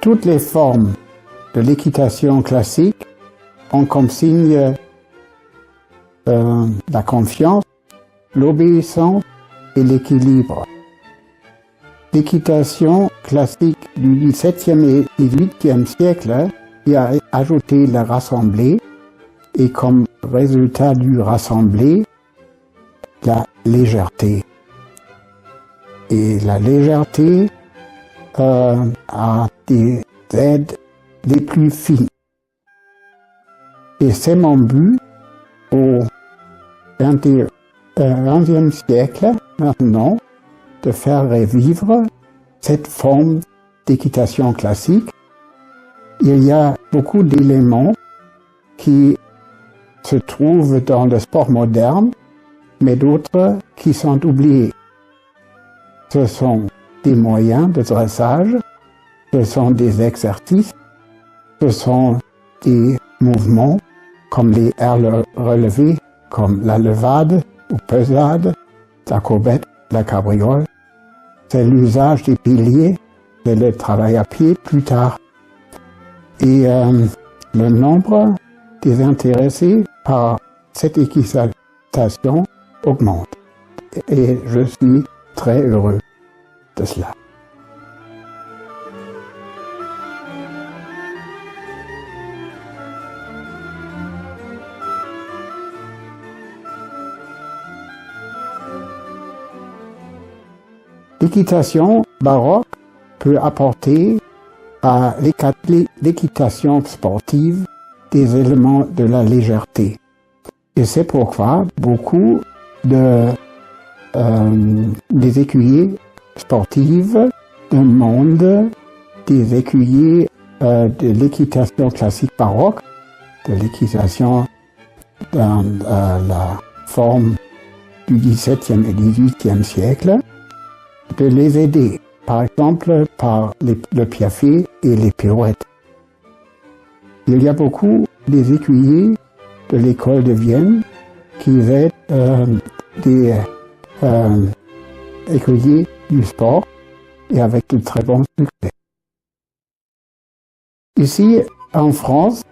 Toutes les formes de l'équitation classique ont comme signe la confiance, l'obéissance et l'équilibre. L'équitation classique du XVIIe et XVIIIe siècle y a ajouté le rassemblé et comme résultat du rassemblé, la légèreté. Et la légèreté a des aides les plus fines. Et c'est mon but au XXe siècle maintenant de faire revivre cette forme d'équitation classique. Il y a beaucoup d'éléments qui se trouvent dans le sport moderne, mais d'autres qui sont oubliés. Ce sont des moyens de dressage, ce sont des exercices, ce sont des mouvements comme les airs relevés, comme la levade ou pesade, la courbette, la cabriole. C'est l'usage des piliers, c'est le travail à pied plus tard. Et le nombre des intéressés par cette équitation augmente. Et je suis très heureux de cela. L'équitation baroque peut apporter à l'équitation sportive des éléments de la légèreté. Et c'est pourquoi beaucoup des écuyers sportifs demandent des écuyers de l'équitation classique baroque, de l'équitation dans la forme du XVIIe et XVIIIe siècle, de les aider, par exemple par le piaffe et les pirouettes. Il y a beaucoup des écuyers de l'école de Vienne qui aident des écuyers du sport et avec de très bons succès. Ici, en France,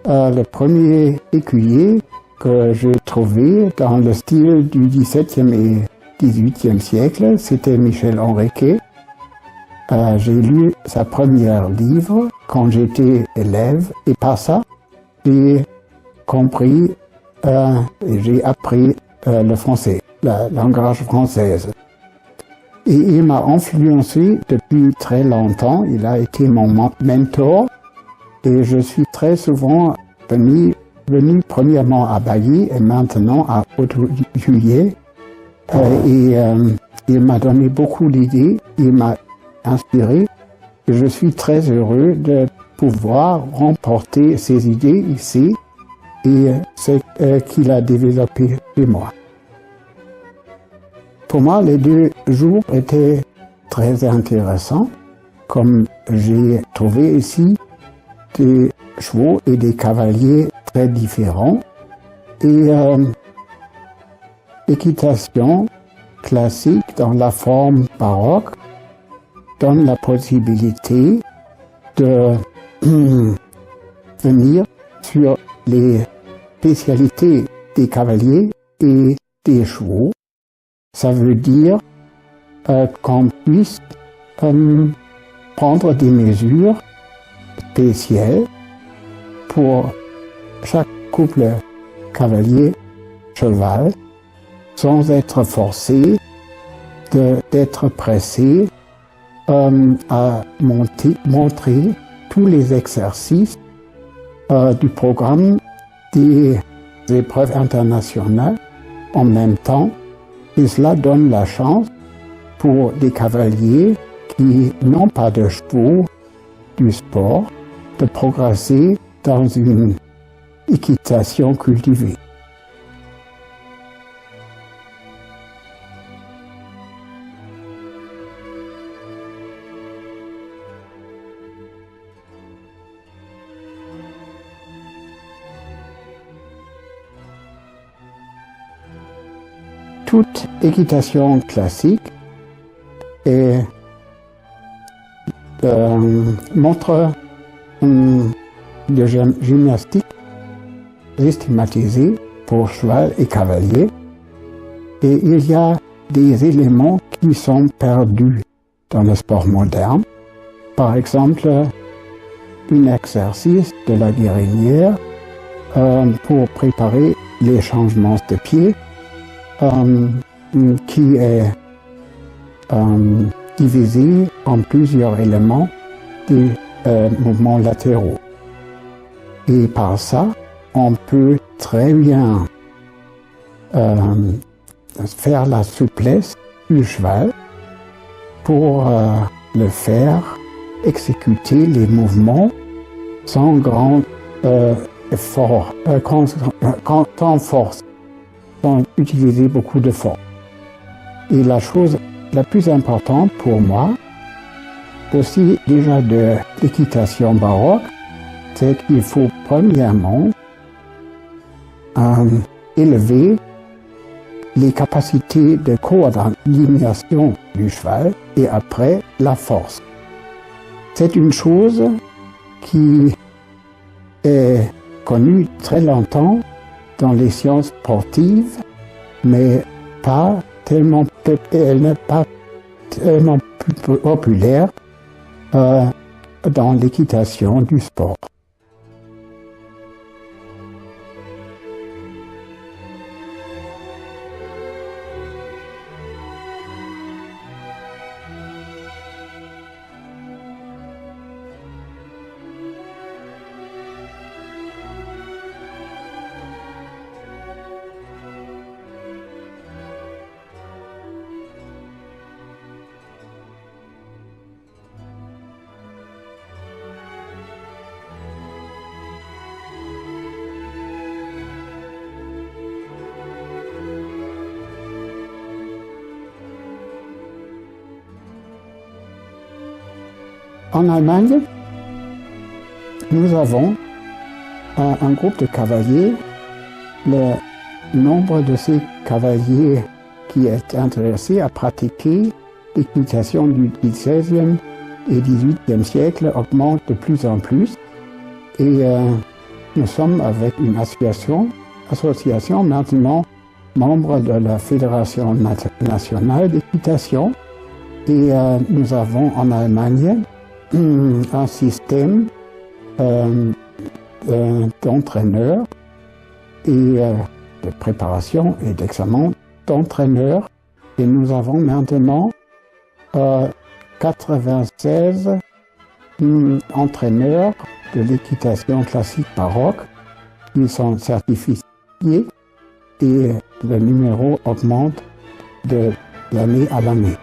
le premier écuyer que j'ai trouvé dans le style du XVIIe et XVIIIe siècle, c'était Michel Henriquet. J'ai lu sa première livre quand j'étais élève et par ça, j'ai compris et j'ai appris le français, la langage française. Et il m'a influencé depuis très longtemps, il a été mon mentor et je suis très souvent venu premièrement à Bailly et maintenant à Haute-Juillet. Il m'a donné beaucoup d'idées, il m'a inspiré et je suis très heureux de pouvoir remporter ces idées ici et ce qu'il a développé chez moi. Pour moi, les 2 jours étaient très intéressants, comme j'ai trouvé ici des chevaux et des cavaliers très différents et l'équitation classique dans la forme baroque donne la possibilité de venir sur les spécialités des cavaliers et des chevaux. Ça veut dire qu'on puisse prendre des mesures spéciales pour chaque couple cavalier-cheval sans être forcé d'être pressé à montrer tous les exercices du programme des épreuves internationales en même temps. Et cela donne la chance pour des cavaliers qui n'ont pas de chevaux du sport de progresser dans une équitation cultivée. Toute équitation classique est montre de gymnastique systématisée pour cheval et cavalier. Et il y a des éléments qui sont perdus dans le sport moderne. Par exemple, un exercice de la guérinière pour préparer les changements de pied qui est divisé en plusieurs éléments des mouvements latéraux. Et par ça, on peut très bien faire la souplesse du cheval pour le faire exécuter les mouvements sans grand effort, sans force, sans utiliser beaucoup de force. Et la chose la plus importante pour moi, aussi déjà de l'équitation baroque, c'est qu'il faut premièrement élever les capacités de coordination du cheval et après la force. C'est une chose qui est connue très longtemps dans les sciences sportives, mais elle n'est pas tellement populaire dans l'équitation du sport. En Allemagne, nous avons un groupe de cavaliers. Le nombre de ces cavaliers qui est intéressé à pratiquer l'équitation du XVIe et XVIIIe siècle augmente de plus en plus. Et nous sommes avec une association maintenant membre de la Fédération nationale d'équitation. Et nous avons en Allemagne un système d'entraîneurs et de préparation et d'examen d'entraîneurs. Et nous avons maintenant 96 entraîneurs de l'équitation classique baroque qui sont certifiés et le numéro augmente de l'année à l'année.